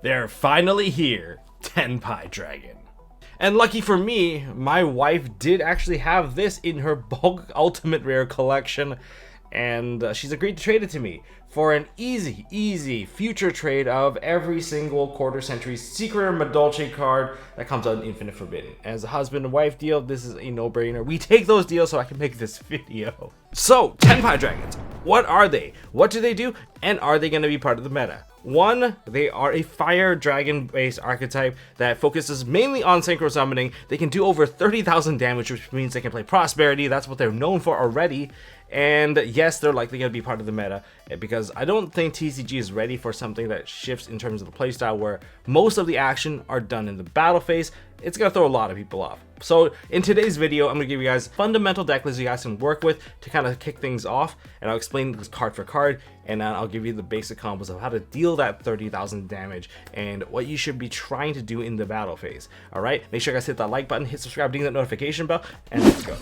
They're finally here, Tenpai Dragon. And lucky for me, my wife did actually have this in her bulk ultimate rare collection, and she's agreed to trade it to me for an easy future trade of every single quarter century secret or Madolche card that comes out in Infinite Forbidden. As a husband and wife deal, this is a no-brainer. We take those deals so I can make this video. So, Tenpai Dragons, what are they? What do they do? And are they going to be part of the meta? One, they are a fire dragon based archetype that focuses mainly on synchro summoning. They can do over 30,000 damage, which means they can play Prosperity. That's what they're known for already. And yes, they're likely going to be part of the meta because I don't think TCG is ready for something that shifts in terms of the playstyle where most of the action are done in the battle phase. It's going to throw a lot of people off. So in today's video, I'm going to give you guys fundamental deck lists you guys can work with to kind of kick things off, and I'll explain this card for card, and then I'll give you the basic combos of how to deal that 30,000 damage and what you should be trying to do in the battle phase. All right, make sure you guys hit that like button, hit subscribe, ding that notification bell, and let's go.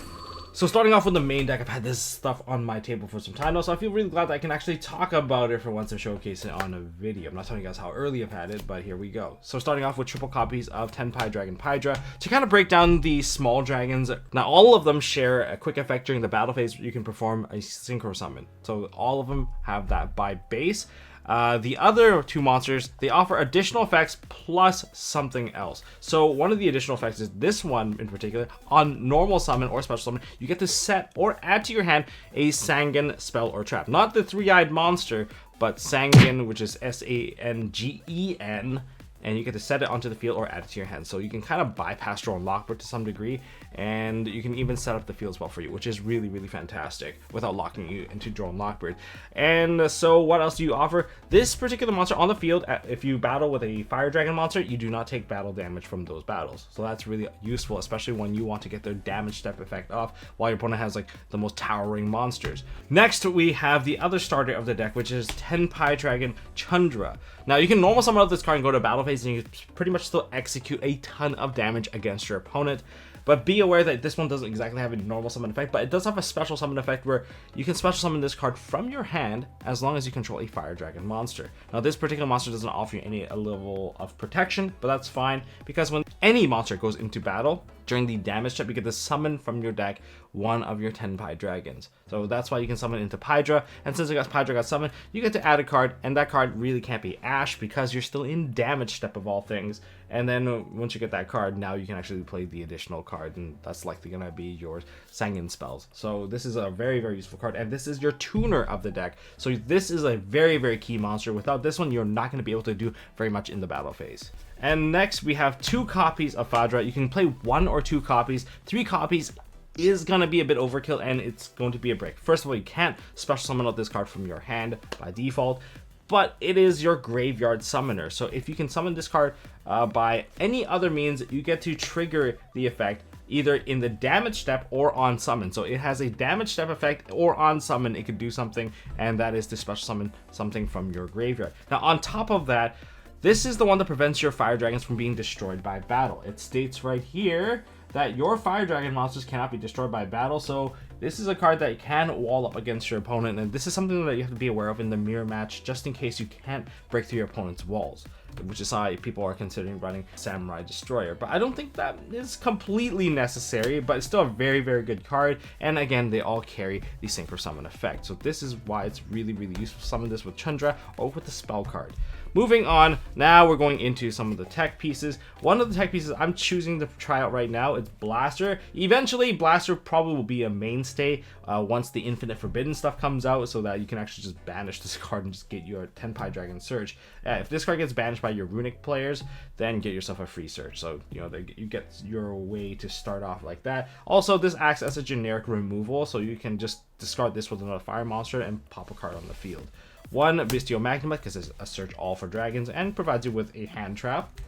So starting off with the main deck, I've had this stuff on my table for some time now, so I feel really glad that I can actually talk about it for once and showcase it on a video. I'm not telling you guys how early I've had it, but here we go. So starting off with triple copies of Tenpai Dragon Pydra to kind of break down the small dragons. Now all of them share a quick effect during the battle phase. You can perform a synchro summon. So all of them have that by base. The other two monsters, they offer additional effects plus something else. So one of the additional effects is this one in particular. On normal summon or special summon, you get to set or add to your hand a Sangen spell or trap. Not the three-eyed monster, but Sangen, which is S-A-N-G-E-N. And you get to set it onto the field or add it to your hand. So you can kind of bypass Drone Lockbird to some degree, and you can even set up the field spell for you, which is really fantastic without locking you into Drone Lockbird. And so what else do you offer? This particular monster on the field, if you battle with a Fire Dragon monster, you do not take battle damage from those battles. So that's really useful, especially when you want to get their damage step effect off while your opponent has like the most towering monsters. Next, we have the other starter of the deck, which is Tenpai Dragon Chandra. Now you can normal summon out this card and go to battle phase, and you can pretty much still execute a ton of damage against your opponent. But be aware that this one doesn't exactly have a normal summon effect, but it does have a special summon effect where you can special summon this card from your hand as long as you control a Fire Dragon monster. Now this particular monster doesn't offer you any level of protection, but that's fine because when any monster goes into battle, during the damage step, you get to summon from your deck one of your Tenpai Dragons. So that's why you can summon into Pydra, and since Pydra got summoned, you get to add a card, and that card really can't be Ash because you're still in damage step of all things. And then once you get that card, now you can actually play the additional card, and that's likely gonna be your Sangen spells. So this is a very useful card, and this is your tuner of the deck. So this is a very key monster. Without this one, you're not gonna be able to do very much in the battle phase. And next we have 2 copies of Phaedra. You can play 1 or 2 copies. 3 copies is gonna be a bit overkill, and it's going to be a break. First of all, you can't special summon out this card from your hand by default, but it is your graveyard summoner. So if you can summon this card by any other means, you get to trigger the effect either in the damage step or on summon. So it has a damage step effect, or on summon it could do something, and that is to special summon something from your graveyard. Now on top of that, this is the one that prevents your Fire Dragons from being destroyed by battle. It states right here that your Fire Dragon monsters cannot be destroyed by battle. So this is a card that can wall up against your opponent, and this is something that you have to be aware of in the mirror match, just in case you can't break through your opponent's walls, which is why people are considering running Samurai Destroyer. But I don't think that is completely necessary, but it's still a very good card. And again, they all carry the Synchro Summon effect. So this is why it's really useful to summon this with Chandra or with the spell card. Moving on, now we're going into some of the tech pieces. One of the tech pieces I'm choosing to try out right now is Blaster. Eventually, Blaster probably will be a mainstay once the Infinite Forbidden stuff comes out, so that you can actually just banish this card and just get your Tenpai Dragon Search. If this card gets banished by your Runic players, then get yourself a free search. So, you know, you get your way to start off like that. Also, this acts as a generic removal, so you can just discard this with another fire monster and pop a card on the field. 1 Bistio Magnuma, because it's a search all for dragons, and provides you with a hand trap.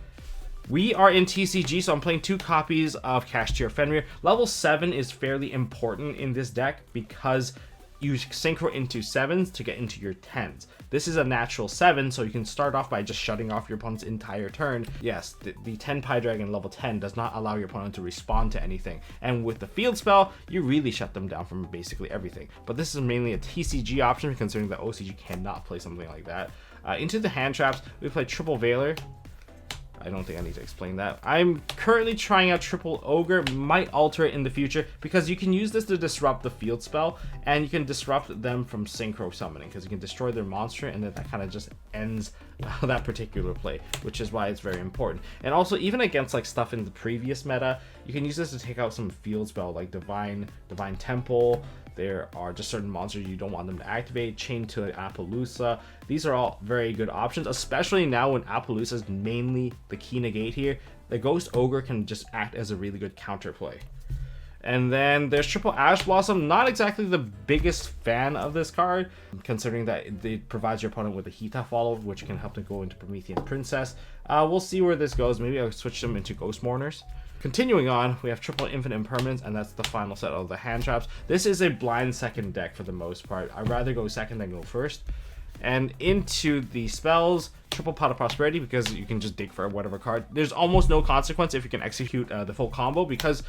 We are in TCG, so I'm playing 2 copies of Kashtira Fenrir. Level 7 is fairly important in this deck because you synchro into 7s to get into your 10s. This is a natural 7, so you can start off by just shutting off your opponent's entire turn. Yes, the Tenpai Dragon level 10 does not allow your opponent to respond to anything. And with the field spell, you really shut them down from basically everything. But this is mainly a TCG option, considering that OCG cannot play something like that. Into the hand traps, we play Triple Veiler. I don't think I need to explain that. I'm currently trying out Triple Ogre, might alter it in the future, because you can use this to disrupt the field spell, and you can disrupt them from synchro summoning, because you can destroy their monster, and then that kind of just ends that particular play, which is why it's very important. And also, even against like stuff in the previous meta, you can use this to take out some field spell, like Divine Temple. There are just certain monsters you don't want them to activate. Chain to Appaloosa. These are all very good options, especially now when Appaloosa is mainly the key negate here. The Ghost Ogre can just act as a really good counterplay. And then there's Triple Ash Blossom. Not exactly the biggest fan of this card, considering that it provides your opponent with a Hita follow, which can help them go into Promethean Princess. We'll see where this goes. Maybe I'll switch them into Ghost Mourners. Continuing on, we have Triple Infinite Impermanence, and that's the final set of the hand traps. This is a blind second deck for the most part. I'd rather go second than go first. And into the spells, Triple Pot of Prosperity, because you can just dig for whatever card. There's almost no consequence if you can execute the full combo, because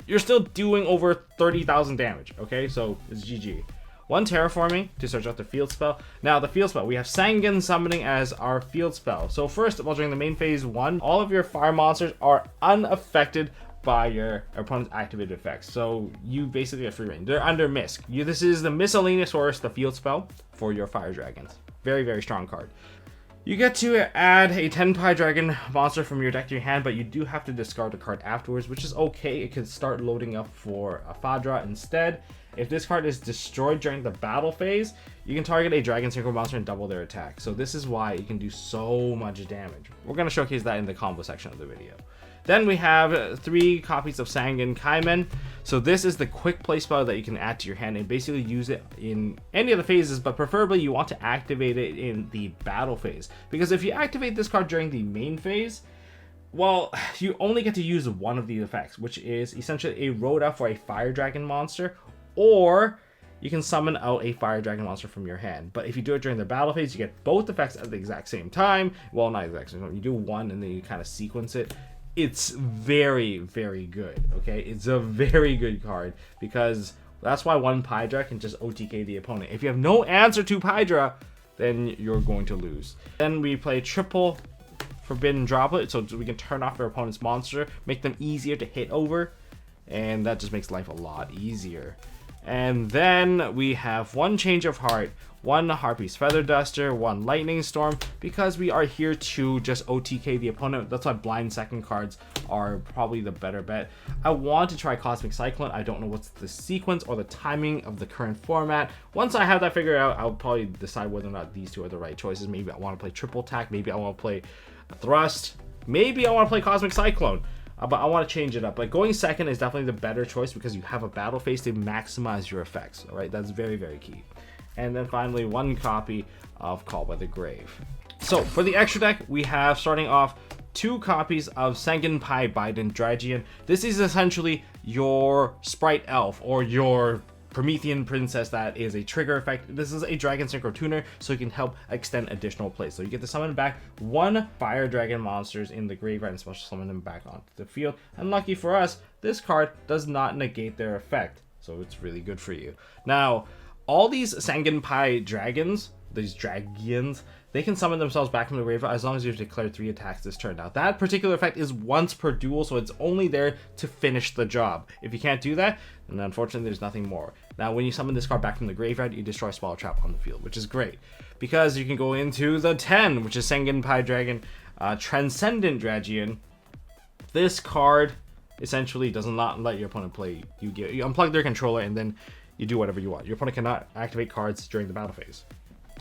you're still doing over 30,000 damage, okay? So it's GG. 1 Terraforming to search out the field spell. Now, the field spell, we have Sangan Summoning as our field spell. So first of all, during the main phase 1, all of your fire monsters are unaffected by your opponent's activated effects. So you basically have free reign. They're under Misc. This is the Miscellaneous Horus, the field spell for your fire dragons. Very, very strong card. You get to add a Tenpai Dragon monster from your deck to your hand, but you do have to discard the card afterwards, which is okay. It can start loading up for a Fadra instead. If this card is destroyed during the battle phase, you can target a Dragon Synchro monster and double their attack. So this is why it can do so much damage. We're going to showcase that in the combo section of the video. Then we have 3 copies of Sangan Kaimen. So this is the quick play spell that you can add to your hand and basically use it in any of the phases, but preferably you want to activate it in the battle phase. Because if you activate this card during the main phase, well, you only get to use one of the effects, which is essentially a Rhoda for a Fire Dragon monster, or you can summon out a Fire Dragon monster from your hand. But if you do it during the battle phase, you get both effects at the exact same time. Well, not exact same time. You do one and then you kind of sequence it. It's very, very good, okay? It's a very good card, because that's why one Pydra can just OTK the opponent. If you have no answer to Pydra, then you're going to lose. Then we play Triple Forbidden Droplet, so we can turn off their opponent's monster, make them easier to hit over, and that just makes life a lot easier. And then we have 1 Change of Heart, 1 Harpy's Feather Duster, 1 Lightning Storm, because we are here to just OTK the opponent. That's why blind second cards are probably the better bet. I want to try Cosmic Cyclone. I don't know what's the sequence or the timing of the current format. Once I have that figured out, I'll probably decide whether or not these 2 are the right choices. Maybe I want to play Triple Attack, maybe I want to play Thrust, maybe I want to play Cosmic Cyclone. But I want to change it up. But going second is definitely the better choice, because you have a battle phase to maximize your effects. All right, that's very, very key. And then finally, 1 copy of Call by the Grave. So for the extra deck, we have, starting off, 2 copies of Sangenpai Biden Dragian. This is essentially your Sprite Elf, or your Promethean Princess that is a trigger effect. This is a Dragon Synchro tuner, so it can help extend additional plays. So you get to summon back 1 Fire Dragon monsters in the graveyard and special summon them back onto the field. And lucky for us, this card does not negate their effect, so it's really good for you. Now, all these Sangenpai Dragons, these Dragians, they can summon themselves back from the graveyard as long as you've declared 3 attacks this turn. Now, that particular effect is once per duel, so it's only there to finish the job. If you can't do that, then unfortunately there's nothing more. Now, when you summon this card back from the graveyard, you destroy Spell Trap on the field, which is great, because you can go into the 10, which is Sangenpai Dragon Transcendent Dragian. This card essentially does not let your opponent play Yu-Gi-Oh! You unplug their controller and then you do whatever you want. Your opponent cannot activate cards during the battle phase.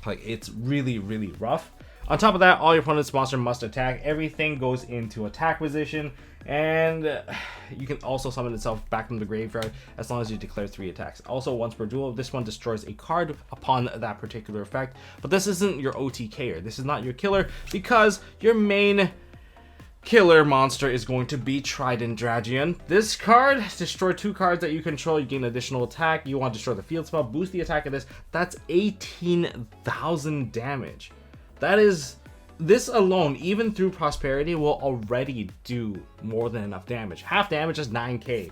Like, it's really, really rough. On top of that, all your opponent's monster must attack. Everything goes into attack position, and you can also summon itself back from the graveyard as long as you declare 3 attacks. Also, once per duel, this one destroys a card upon that particular effect. But this isn't your OTKer. This is not your killer, because your main killer monster is going to be Trident Dragian. This card, destroy 2 cards that you control, you gain additional attack. You want to destroy the field spell, boost the attack of this. That's 18,000 damage. That is, this alone, even through Prosperity, will already do more than enough damage. Half damage is 9k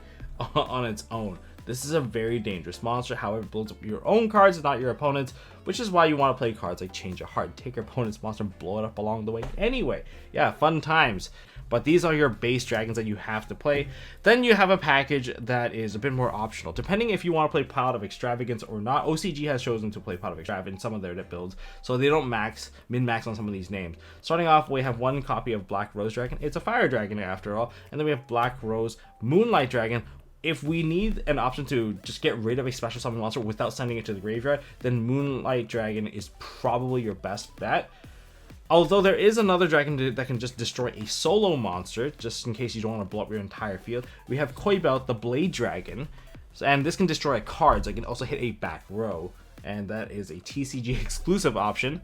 on its own. This is a very dangerous monster. However, it builds up your own cards, not your opponent's, which is why you want to play cards like Change of Heart. Take your opponent's monster and blow it up along the way. Anyway, yeah, fun times. but these are your base dragons that you have to play. Then you have a package that is a bit more optional, depending if you want to play Pot of Extravagance or not. OCG has chosen to play Pot of Extravagance in some of their builds, so they don't min-max on some of these names. Starting off, we have one copy of Black Rose Dragon. It's a fire dragon after all. And then we have Black Rose Moonlight Dragon. If we need an option to just get rid of a special summon monster without sending it to the graveyard, then Moonlight Dragon is probably your best bet. Although there is another dragon that can just destroy a solo monster, just in case you don't want to blow up your entire field. We have Koibelt, the Blade Dragon, and this can destroy cards. It can also hit a back row, and that is a TCG exclusive option.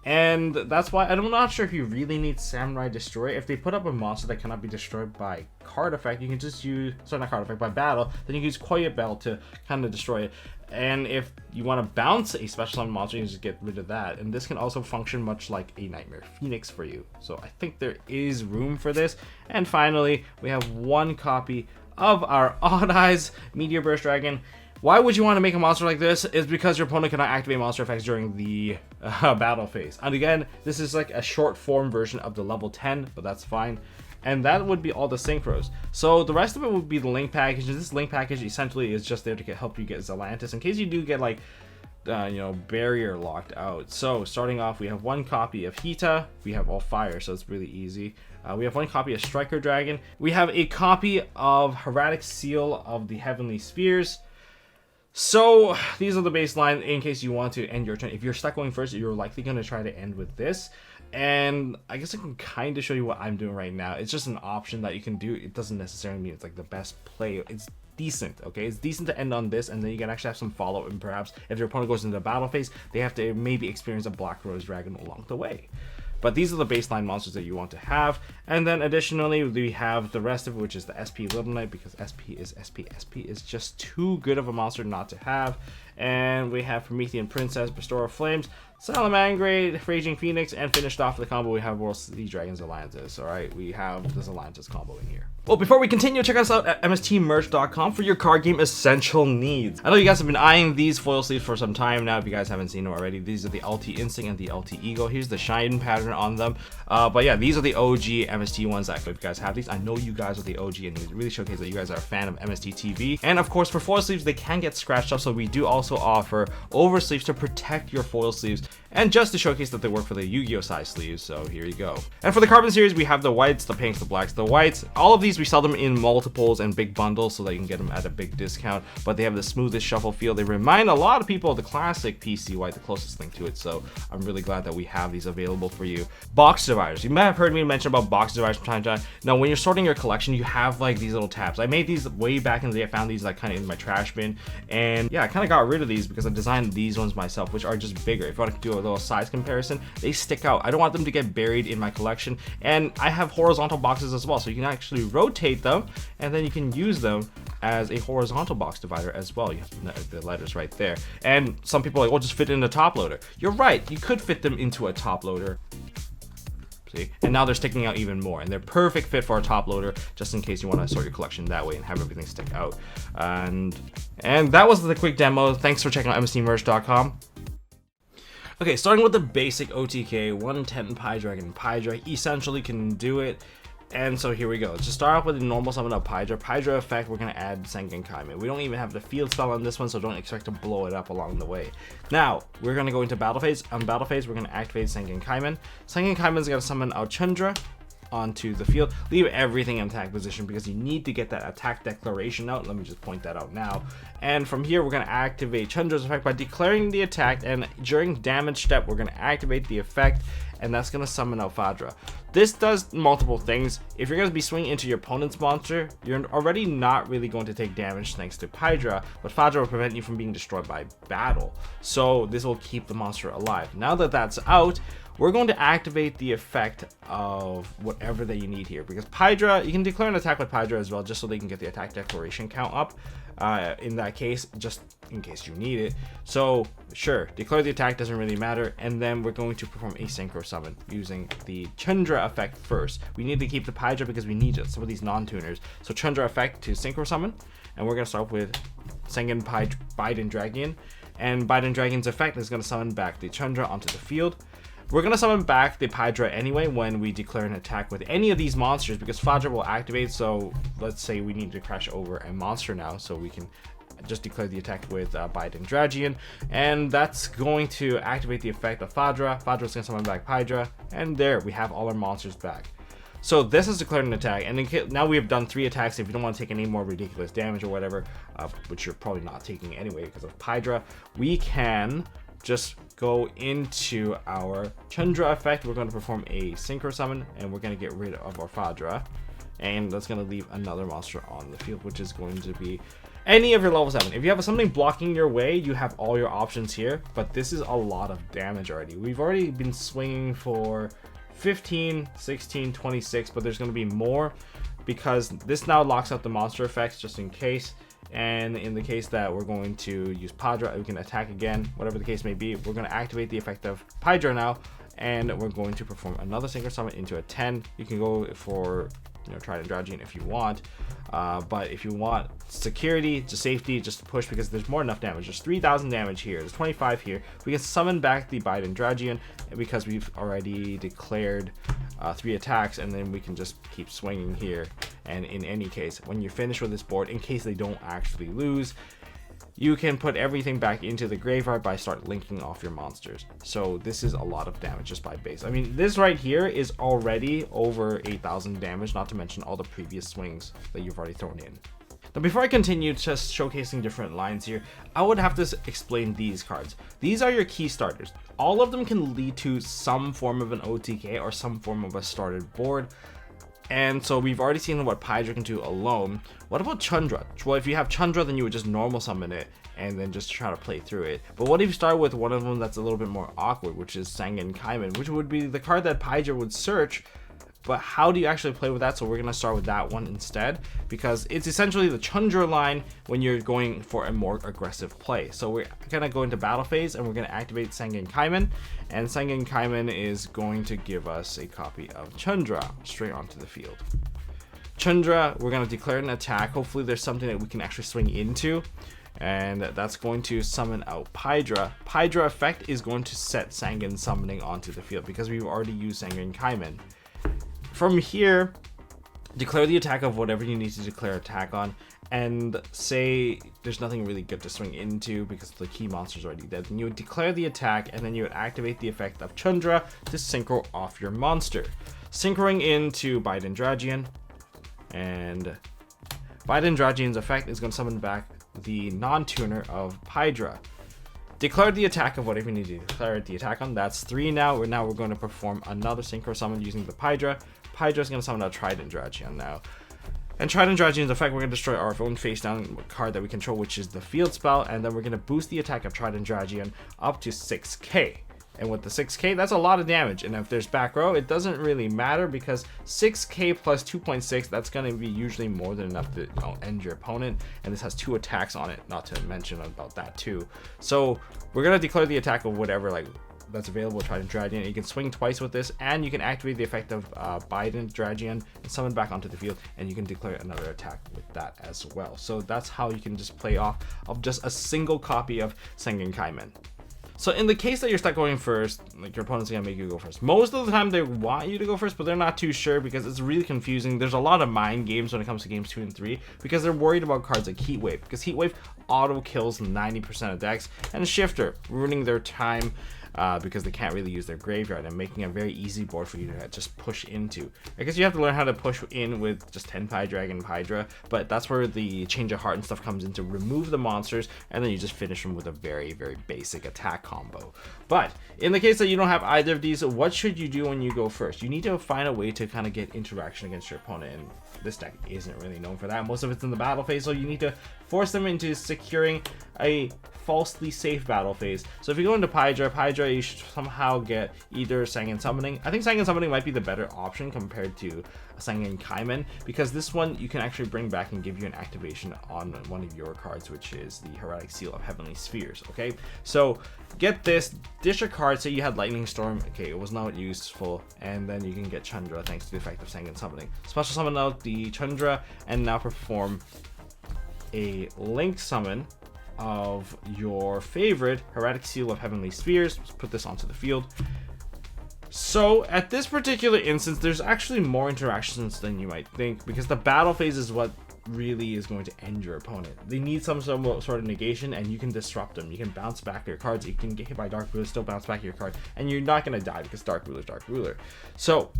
And that's why I'm not sure if you really need Samurai Destroyer. If they put up a monster that cannot be destroyed by card effect, you can just use, sorry, not card effect, by battle, then you can use Koibelt to kind of destroy it. And if you want to bounce a special summon monster, you can just get rid of that. And this can also function much like a Nightmare Phoenix for you. So I think there is room for this. And finally, we have one copy of our Odd Eyes Meteor Burst Dragon. Why would you want to make a monster like this? Is because your opponent cannot activate monster effects during the battle phase. And again, this is like a short form version of the level 10, but that's fine. And that would be all the synchros. So the rest of it would be the link package. And this link package essentially is just there to help you get Zelantis in case you do get like, barrier locked out. So starting off, we have one copy of Hita. We have all fire, so it's really easy. We have one copy of Striker Dragon. We have a copy of Heraldic Seal of the Heavenly Spheres. So these are the baseline in case you want to end your turn. If you're stuck going first, you're likely going to try to end with this. And I guess I can kind of show you what I'm doing right now. It's just an option that you can do. It doesn't necessarily mean it's like the best play. It's decent, okay? It's decent to end on this, and then you can actually have some follow-up, and perhaps if your opponent goes into the battle phase, they have to maybe experience a Black Rose Dragon along the way. But these are the baseline monsters that you want to have. And then additionally, we have the rest of it, which is the SP Little Knight, because SP is SP. SP is just too good of a monster not to have. And we have Promethean Princess, Bestower of Flames, Salamangreat, Raging Phoenix, and finished off the combo, we have World Sea Dragons Alliances. Alright, we have this Alliances combo in here. Well, before we continue, check us out at MSTmerch.com for your card game essential needs. I know you guys have been eyeing these foil sleeves for some time now. If you guys haven't seen them already, these are the LT Instinct and the LT Ego. Here's the shine pattern on them. But yeah, these are the OG MST ones. If you guys have these, I know you guys are the OG, and it really showcase that you guys are a fan of MST.TV. And of course, for foil sleeves, they can get scratched up, so we do also offer over sleeves to protect your foil sleeves, and just to showcase that they work for the Yu-Gi-Oh size sleeves. So here you go. And for the carbon series, we have the whites, the pinks, the blacks, the whites. All of these, we sell them in multiples and big bundles so that you can get them at a big discount, but they have the smoothest shuffle feel. They remind a lot of people of the classic PC white, the closest thing to it. So I'm really glad that we have these available for you. Box dividers. You might have heard me mention about box dividers from time to time. Now, when you're sorting your collection, you have like these little tabs. I made these way back in the day. I found these like kind of in my trash bin, and yeah, I kind of got rid of these because I designed these ones myself, which are just bigger. If you want to do a little size comparison, they stick out. I don't want them to get buried in my collection, and I have horizontal boxes as well, so you can actually rotate them, and then you can use them as a horizontal box divider as well. You have the letters right there. And some people are like, well, just fit it in a top loader. You're right, you could fit them into a top loader. See? And now they're sticking out even more, and they're perfect fit for a top loader, just in case you want to sort your collection that way and have everything stick out. And that was the quick demo. Thanks for checking out MSTmerch.com. Okay, starting with the basic OTK, 110 Tenpai Dragon. Pydra essentially can do it. And so here we go. Let's just start off with the normal summon of Pydra. Pydra effect, we're going to add Sengen Kaime. We don't even have the field spell on this one, so don't expect to blow it up along the way. Now, we're going to go into battle phase. On battle phase, we're going to activate Sengen Kaime. Sengen Kaime is going to summon our Chundra onto the field. Leave everything in attack position because you need to get that attack declaration out. Let me just point that out now. And from here, we're going to activate Chundra's effect by declaring the attack, and during damage step, we're going to activate the effect, and that's going to summon out Fadra. This does multiple things. If you're going to be swinging into your opponent's monster, you're already not really going to take damage thanks to Pydra, but Fadra will prevent you from being destroyed by battle. So this will keep the monster alive. Now that that's out, we're going to activate the effect of whatever that you need here, because Pydra, you can declare an attack with Pydra as well, just so they can get the attack declaration count up. In that case, just in case you need it. So sure, declare the attack, doesn't really matter, and then we're going to perform a synchro summon using the Chundra effect first. We need to keep the Pydra because we need some of these non-tuners. So Chundra effect to synchro summon, and we're going to start with Sengen Biden Dragon, and Biden Dragon's effect is going to summon back the Chundra onto the field. We're going to summon back the Pydra anyway when we declare an attack with any of these monsters, because Pydra will activate. So let's say we need to crash over a monster now, so we can just declare the attack with Biden Dragian, and that's going to activate the effect of Pydra. Pydra's going to summon back Pydra, and there we have all our monsters back. So this is declared an attack, and now we have done 3 attacks. If you don't want to take any more ridiculous damage or whatever, which you're probably not taking anyway because of Pydra, we can just go into our Chandra effect. We're going to perform a Synchro Summon, and we're going to get rid of our Pydra, and that's going to leave another monster on the field, which is going to be any of your level 7. If you have something blocking your way, you have all your options here, but this is a lot of damage already. We've already been swinging for 15, 16, 26, but there's going to be more because this now locks out the monster effects just in case. And in the case that we're going to use Pydra, we can attack again, whatever the case may be. We're going to activate the effect of Pydra now, and we're going to perform another Synchro Summon into a 10. You can go for, you know, Trident Dragian if you want, but if you want security, just safety, just to push, because there's more than enough damage. There's 3,000 damage here, there's 25 here. We can summon back the Biden Dragian because we've already declared 3 attacks, and then we can just keep swinging here. And in any case, when you're finished with this board, in case they don't actually lose, you can put everything back into the graveyard by start linking off your monsters. So this is a lot of damage just by base. I mean, this right here is already over 8,000 damage, not to mention all the previous swings that you've already thrown in. Now, before I continue just showcasing different lines here, I would have to explain these cards. These are your key starters. All of them can lead to some form of an OTK or some form of a started board. And so we've already seen what Pydra can do alone. What about Chandra? Well, if you have Chandra, then you would just normal summon it and then just try to play through it. But what if you start with one of them that's a little bit more awkward, which is Sangan Kaiman, which would be the card that Pydra would search. But how do you actually play with that? So we're going to start with that one instead, because it's essentially the Chandra line when you're going for a more aggressive play. So we're going to go into battle phase, and we're going to activate Sangan Kaiman, and Sangan Kaiman is going to give us a copy of Chandra straight onto the field. Chandra, we're going to declare an attack. Hopefully there's something that we can actually swing into, and that's going to summon out Pydra. Pydra effect is going to set Sangan summoning onto the field because we've already used Sangan Kaiman. From here, declare the attack of whatever you need to declare attack on, and say there's nothing really good to swing into because the key monster's already dead. Then you would declare the attack, and then you would activate the effect of Chandra to synchro off your monster. Synchroing into Biden Dragian, and Biden Dragian's effect is going to summon back the non-tuner of Pydra. Declare the attack of whatever you need to declare the attack on. That's 3 now. We're going to perform another Synchro Summon using the Pydra. Pydra is going to summon a Trident Dragian now. And Trident Dragian's effect, we're going to destroy our own face down card that we control, which is the field spell. And then we're going to boost the attack of Trident Dragian up to 6k. And with the 6k, that's a lot of damage. And if there's back row, it doesn't really matter because 6k plus 2.6, that's going to be usually more than enough to end your opponent. And this has 2 attacks on it, not to mention about that too. So we're going to declare the attack of whatever that's available. Trident Dragian. You can swing twice with this, and you can activate the effect of Biden Dragian and summon back onto the field, and you can declare another attack with that as well. So that's how you can just play off of just a single copy of Sangan Kaiman. So in the case that you're stuck going first, like your opponent's gonna make you go first. Most of the time they want you to go first, but they're not too sure because it's really confusing. There's a lot of mind games when it comes to games 2 and 3 because they're worried about cards like Heatwave, because Heatwave auto kills 90% of decks, and Shifter ruining their time because they can't really use their graveyard and making a very easy board for you to just push into. I guess you have to learn how to push in with just Tenpai Dragon Pydra, but that's where the change of heart and stuff comes in to remove the monsters, and then you just finish them with a very, very basic attack combo. But in the case that you don't have either of these, what should you do when you go first? You need to find a way to kind of get interaction against your opponent, and this deck isn't really known for that. Most of it's in the battle phase, so you need to force them into securing a falsely safe battle phase. So if you go into Pydra, you should somehow get either Sangan Summoning. I think Sangan Summoning might be the better option compared to Sangan Kaiman, because this one you can actually bring back and give you an activation on one of your cards, which is the Heretic Seal of Heavenly Spheres. Okay, so get this, dish a card, say you had Lightning Storm, okay, it was not useful, and then you can get Chandra thanks to the effect of Sangan Summoning. Special summon out the Chandra, and now perform a Link Summon of your favorite Heretic Seal of Heavenly Spheres. Let's put this onto the field. So at this particular instance, there's actually more interactions than you might think, because the battle phase is what really is going to end your opponent. They need some sort of negation, and you can disrupt them. You can bounce back your cards. You can get hit by Dark Ruler, still bounce back your card, and you're not going to die because Dark Ruler is Dark Ruler. So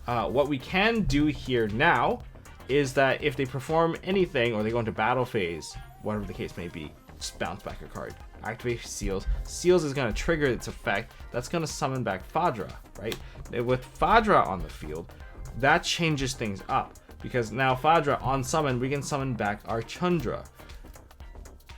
what we can do here now is that if they perform anything or they go into battle phase, whatever the case may be, just bounce back your card. Activate Seals. Seals is going to trigger its effect. That's going to summon back Fadra, right? With Fadra on the field, that changes things up, because now Fadra on summon, we can summon back our Chandra.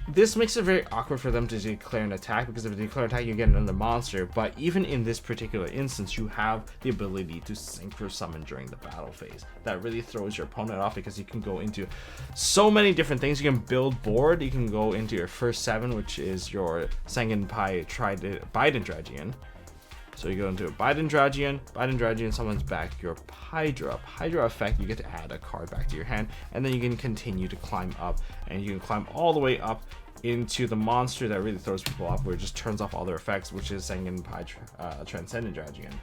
This makes it very awkward for them to declare an attack, because if they declare an attack, you get another monster. But even in this particular instance, you have the ability to synchro summon during the battle phase. That really throws your opponent off, because you can go into so many different things. You can build board. You can go into your first 7, which is your Sangenpai Biden Dragian. So you go into a Biden Dragian summons back your Hydra. Hydra effect, you get to add a card back to your hand, and then you can continue to climb up, and you can climb all the way up into the monster that really throws people off, where it just turns off all their effects, which is Sangenpai Transcendent Dragian.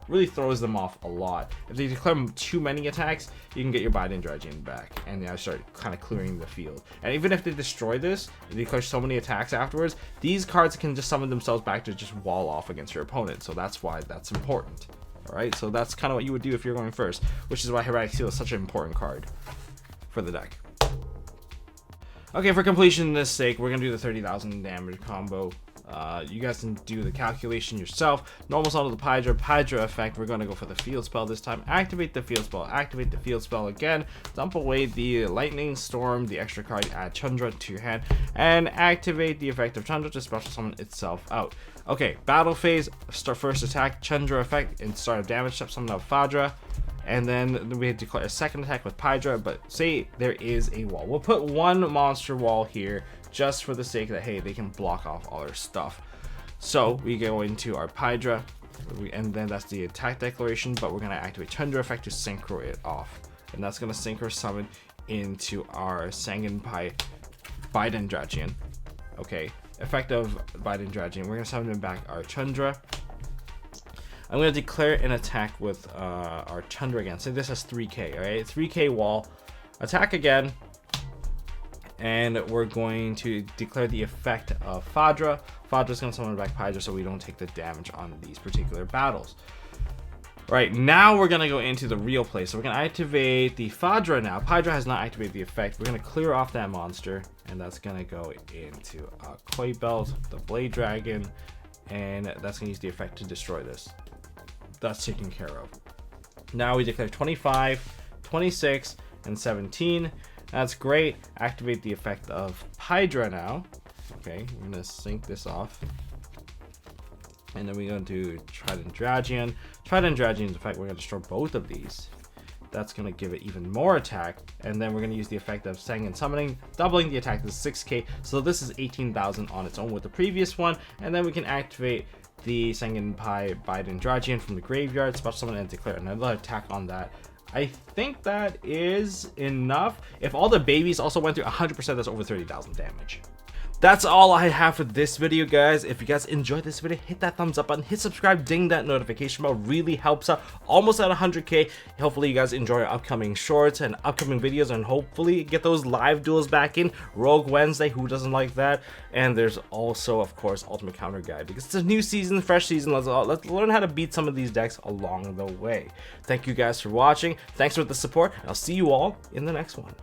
Really throws them off a lot. If they declare too many attacks, you can get your Biden Dragian back, and now start kind of clearing the field. And even if they destroy this, they declare so many attacks afterwards, these cards can just summon themselves back to just wall off against your opponent. So that's why that's important. Alright, so that's kind of what you would do if you're going first, which is why Heretic Seal is such an important card for the deck. Okay, for completion's sake, we're going to do the 30,000 damage combo. You guys can do the calculation yourself. Normal Sound of the Pydra effect. We're going to go for the field spell this time. Activate the field spell again. Dump away the lightning storm, the extra card, add Chandra to your hand, and activate the effect of Chandra to special summon itself out. Okay, battle phase, start first attack, Chandra effect, and start a damage step, summon out Fadra. And then we declare a second attack with Pydra, but say there is a wall. We'll put one monster wall here just for the sake that, hey, they can block off all our stuff. So we go into our Pydra, and then that's the attack declaration, but we're going to activate Chandra effect to synchro it off. And that's going to synchro summon into our Sangenpai Biden Dragian. Okay, effect of Biden Dragian. We're going to summon back our Chandra. I'm going to declare an attack with our Chandra again. So this has 3k, alright? 3k wall. Attack again. And we're going to declare the effect of Fadra. Fadra's going to summon back Pydra so we don't take the damage on these particular battles. Right, now we're going to go into the real play. So we're going to activate the Fadra now. Pydra has not activated the effect. We're going to clear off that monster. And that's going to go into Koi Belt, the Blade Dragon. And that's going to use the effect to destroy this. That's taken care of. Now we declare 25, 26, and 17. That's great. Activate the effect of Hydra now. Okay, we're gonna sync this off. And then we're going to Trident Dragian. Trident Dragian's effect, we're gonna destroy both of these. That's gonna give it even more attack. And then we're gonna use the effect of Sangen Summoning, doubling the attack to 6k. So this is 18,000 on its own with the previous one. And then we can activate the Sangenpai Biden Dragian from the graveyard, special summon, and declare another attack on that. I think that is enough. If all the babies also went through 100%, that's over 30,000 damage. That's all I have for this video, guys. If you guys enjoyed this video, hit that thumbs up button, hit subscribe, ding that notification bell. Really helps out. Almost at 100k. Hopefully you guys enjoy our upcoming shorts and upcoming videos, and hopefully get those live duels back in. Rogue Wednesday, who doesn't like that? And there's also, of course, Ultimate Counter Guide, because it's a new season, fresh season. Let's learn how to beat some of these decks along the way. Thank you guys for watching. Thanks for the support. I'll see you all in the next one.